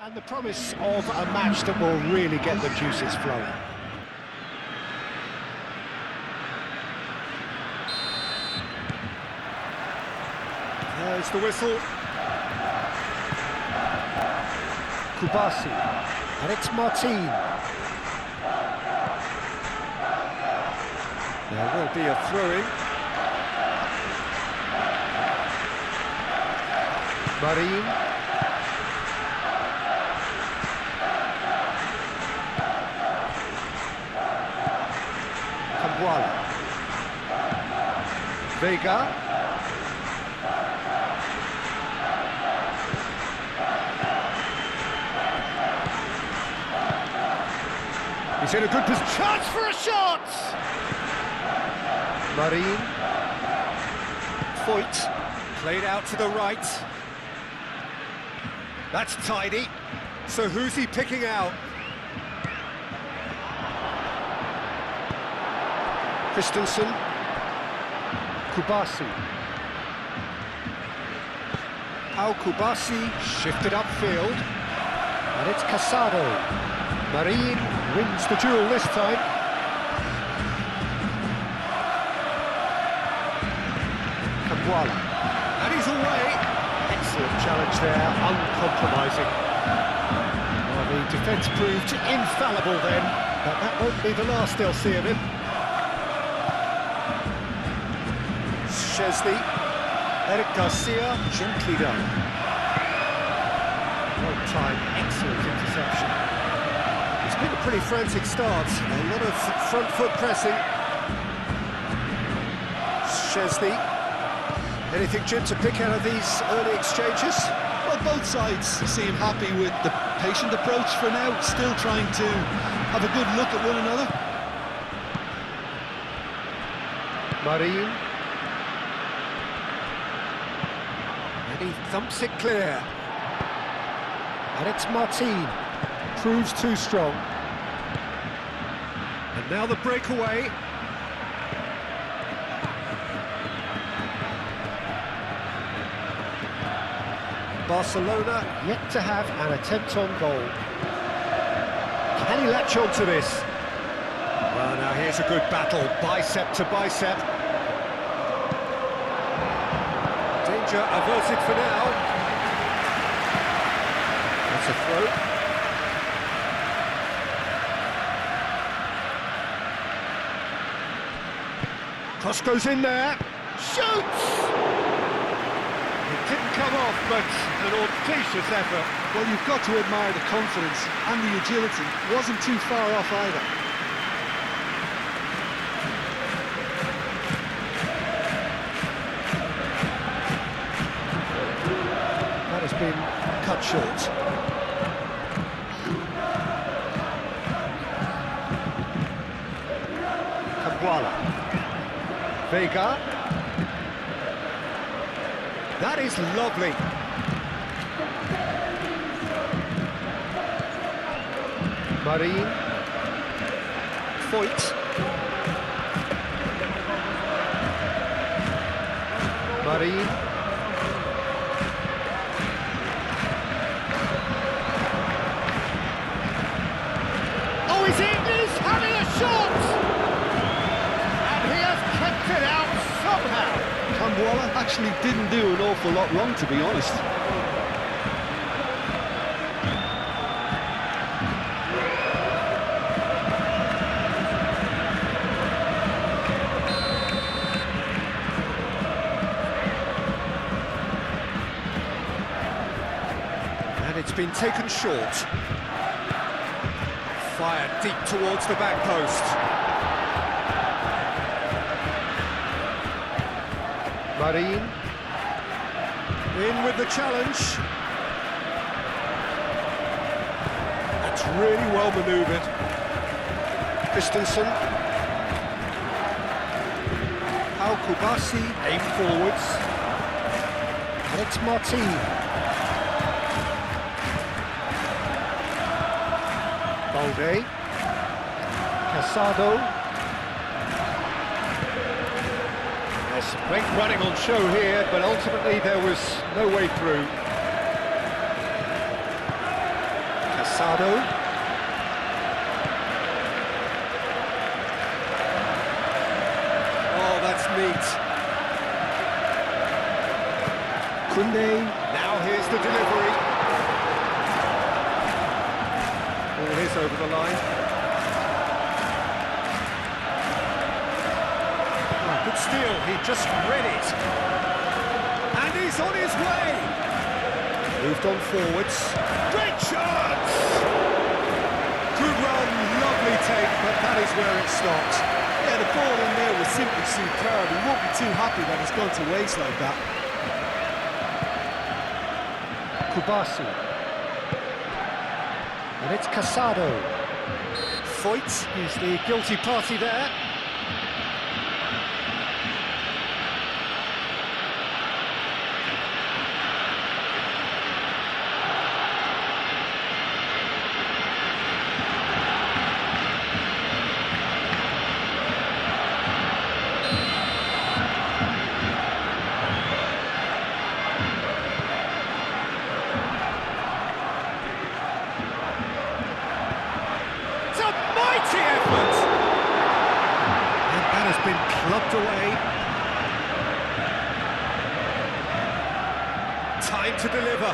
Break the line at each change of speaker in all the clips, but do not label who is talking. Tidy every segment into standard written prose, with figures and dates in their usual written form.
And the promise of a match that will really get the juices flowing. There's the whistle. Kubasi, and it's Martin. There will be a throw-in. Marin. Cambuala. Vega. He's in a good position. Chance for a shot! Marin. Foyt. Played out to the right. That's tidy. So who's he picking out? Christensen. Kubasi. Pau Kubasi shifted upfield. And it's Casado. Marin wins the duel this time. Cambuala. And he's away. Excellent challenge there, uncompromising. Well, the defence proved infallible then, but that won't be the last they'll see of him. Szczesny. Eric Garcia, gently done. One time, excellent interception. It's been a pretty frantic start, a lot of front foot pressing. Szczesny. Anything, Jim, to pick out of these early exchanges?
Well, both sides seem happy with the patient approach for now, still trying to have a good look at one another.
Marin. And he thumps it clear. And it's Martin. Proves too strong. And now the breakaway. Barcelona yet to have an attempt on goal. Can he latch on to this? Well, now here's a good battle, bicep to bicep. Danger averted for now. That's a throw. Cross goes in there. Shoots! It didn't come off, but an audacious effort.
Well, you've got to admire the confidence and the agility. Wasn't too far off either.
That has been cut short. Cambuala. Vega. That is lovely. Marin. Foyt. Marin. Oh, he's in! He's having a shot! And he has kept it out somehow.
Cambuala actually didn't do an awful lot wrong, to be honest.
And it's been taken short. Fired deep towards the back post. Marin. In with the challenge. That's really well manoeuvred. Christensen. Pau Kubasi, aim forwards. And it's Martin. Balde. Casado. There's some great running on show here, but ultimately there was no way through. Casado. Oh, that's neat. Koundé. Now here's the delivery. Ball is over the line. Oh, good steal, he just read it. And he's on his way. Moved on forwards. Great chance! Good run, lovely take, but that is where it stopped.
Yeah, the ball in there was simply superb. He won't be too happy that it's gone to waste like that.
Kubasi. And it's Casado. Foyt is the guilty party there. Mighty effort! And that has been clubbed away. Time to deliver.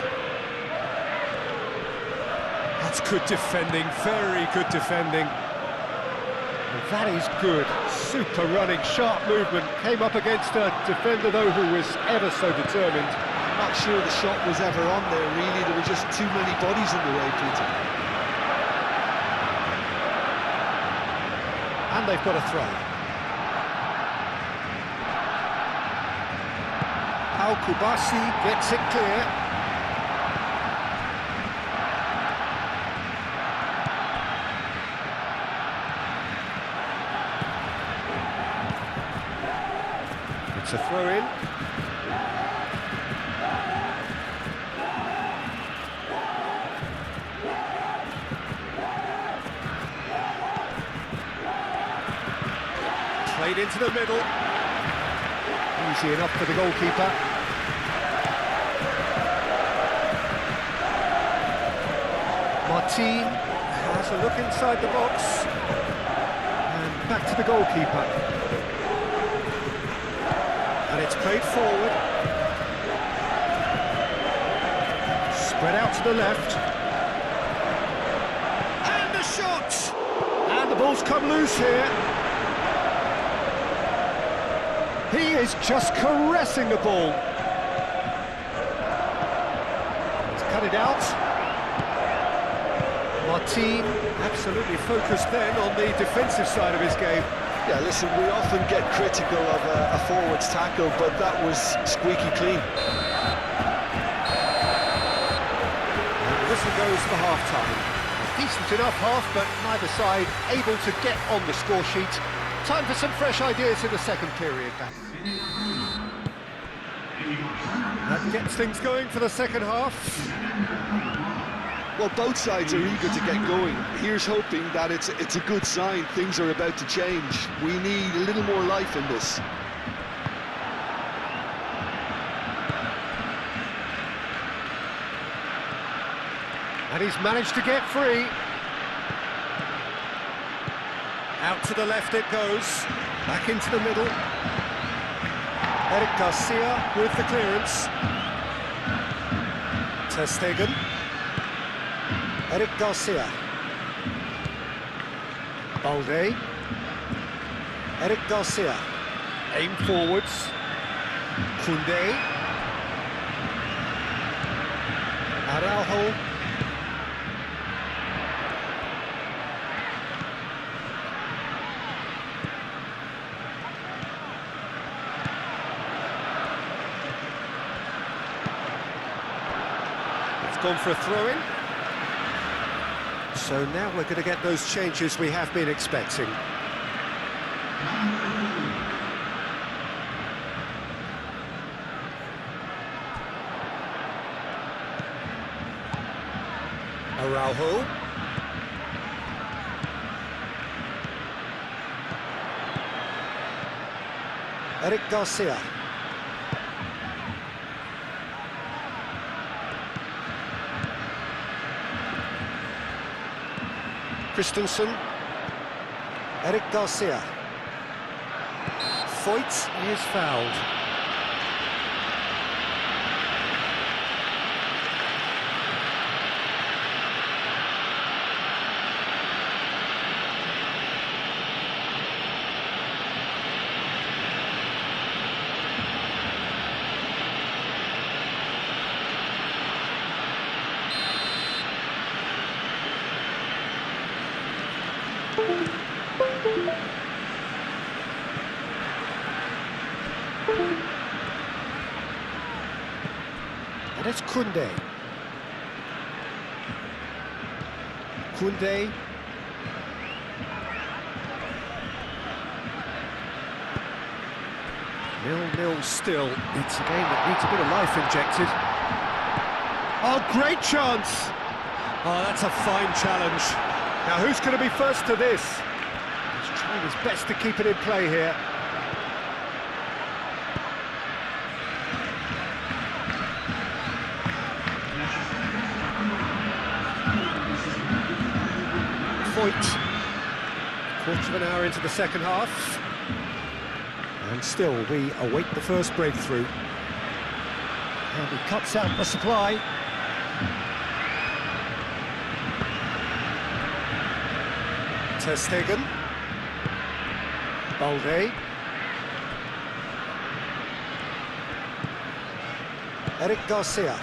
That's good defending, very good defending. And that is good. Super running, sharp movement. Came up against a defender, though, who was ever so determined.
I'm not sure the shot was ever on there, really. There were just too many bodies in the way, Peter.
And they've got a throw. Al Kubasi gets it clear. It's a throw-in. Played into the middle. Easy enough for the goalkeeper. Martin has a look inside the box. And back to the goalkeeper. And it's played forward. Spread out to the left. And the shot! And the ball's come loose here. He is just caressing the ball. He's cut it out. Martin absolutely focused then on the defensive side of his game.
Yeah, listen, we often get critical of a forward's tackle, but that was squeaky clean.
And the whistle goes for half-time. A decent enough half, but neither side able to get on the score sheet. Time for some fresh ideas in the second period. That gets things going for the second half.
Well, both sides are eager to get going. Here's hoping that it's a good sign. Things are about to change. We need a little more life in this.
And he's managed to get free. Out to the left it goes. Back into the middle. Eric Garcia with the clearance. Ter Stegen. Eric Garcia. Balde. Eric Garcia. Aim forwards. Koundé. Araujo. Gone for a throw-in. So now we're going to get those changes we have been expecting. Araujo. Eric Garcia. Christensen. Eric Garcia. Foyt is fouled. And it's Koundé. Koundé. Nil-nil still. It's a game that needs a bit of life injected. Oh, great chance! Oh, that's a fine challenge. Now, who's going to be first to this? He's trying his best to keep it in play here. Foyt. Quarter of an hour into the second half. And still, we await the first breakthrough. And he cuts out the supply. Ter Stegen. Balde. Eric Garcia.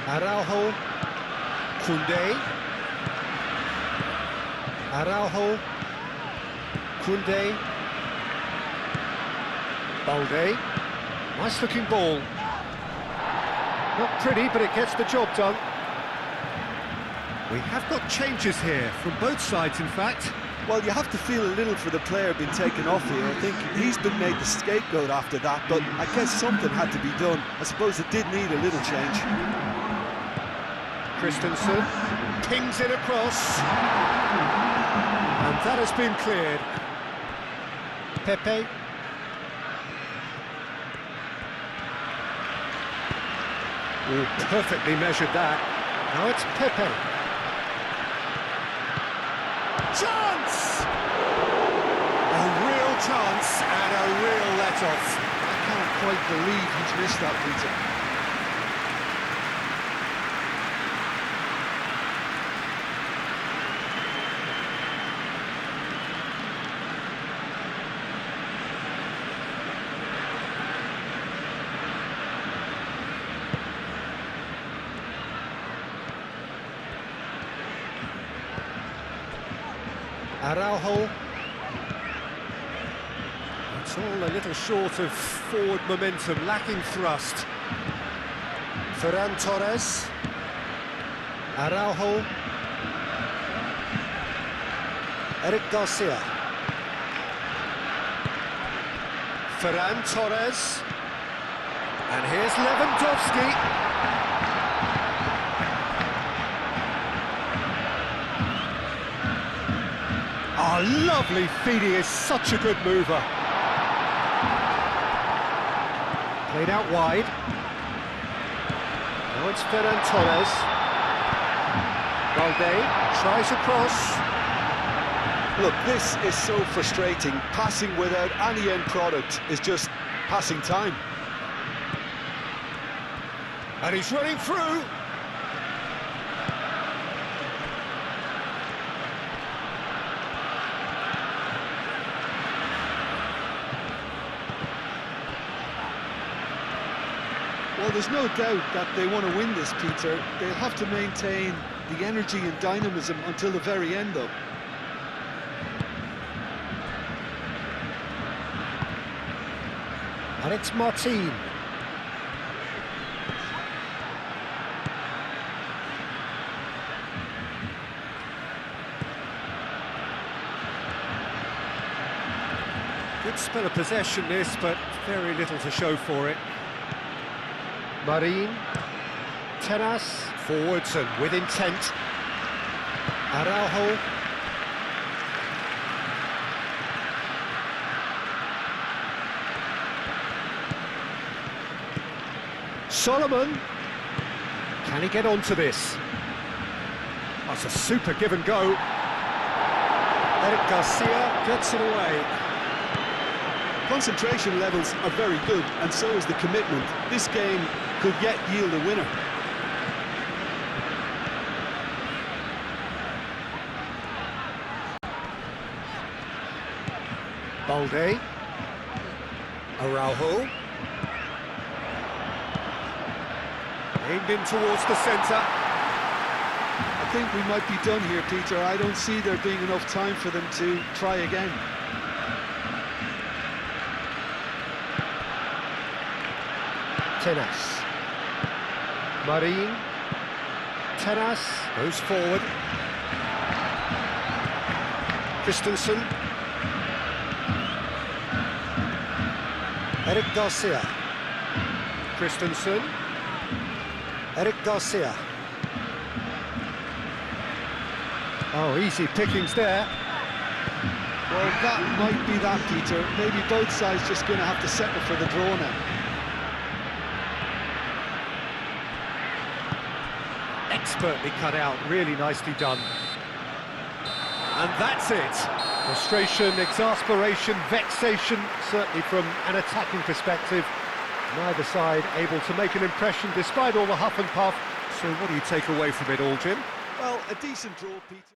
Araujo. Koundé. Araujo. Koundé. Balde. Nice looking ball. Not pretty, but it gets the job done. We have got changes here, from both sides in fact.
Well, you have to feel a little for the player being taken off here. I think he's been made the scapegoat after that, but I guess something had to be done. I suppose it did need a little change.
Christensen pings it across. And that has been cleared. Pepe. Oh, perfectly measured that. Now it's Pepe. Chance! A real chance and a real let-off.
I can't quite believe he's missed that, Peter.
Araujo. It's all a little short of forward momentum, lacking thrust. Ferran Torres. Araujo. Eric Garcia. Ferran Torres. And here's Lewandowski. Oh, lovely feed, he is such a good mover. Played out wide. Now it's Ferran Torres. Balde tries across.
Look, this is so frustrating. Passing without any end product is just passing time.
And he's running through.
Well, there's no doubt that they want to win this, Peter. They'll have to maintain the energy and dynamism until the very end, though.
And it's Martin. Good spell of possession this, but very little to show for it. Marin, Tenas, forwards and with intent. Araujo. Solomon. Can he get onto this? That's a super give and go. Eric Garcia gets it away.
Concentration levels are very good, and so is the commitment. This game could yet yield a winner.
Balde. Araujo. Aimed in towards the centre.
I think we might be done here, Peter. I don't see there being enough time for them to try again.
Tenas. Marin. Tenas goes forward. Christensen. Eric Garcia. Christensen. Eric Garcia. Oh, easy pickings there.
Well, that might be that, Peter. Maybe both sides just going to have to settle for the draw now.
Expertly cut out, really nicely done. And that's it. Frustration, exasperation, vexation, certainly from an attacking perspective. Neither side able to make an impression despite all the huff and puff. So what do you take away from it all, Jim?
Well, a decent draw, Peter.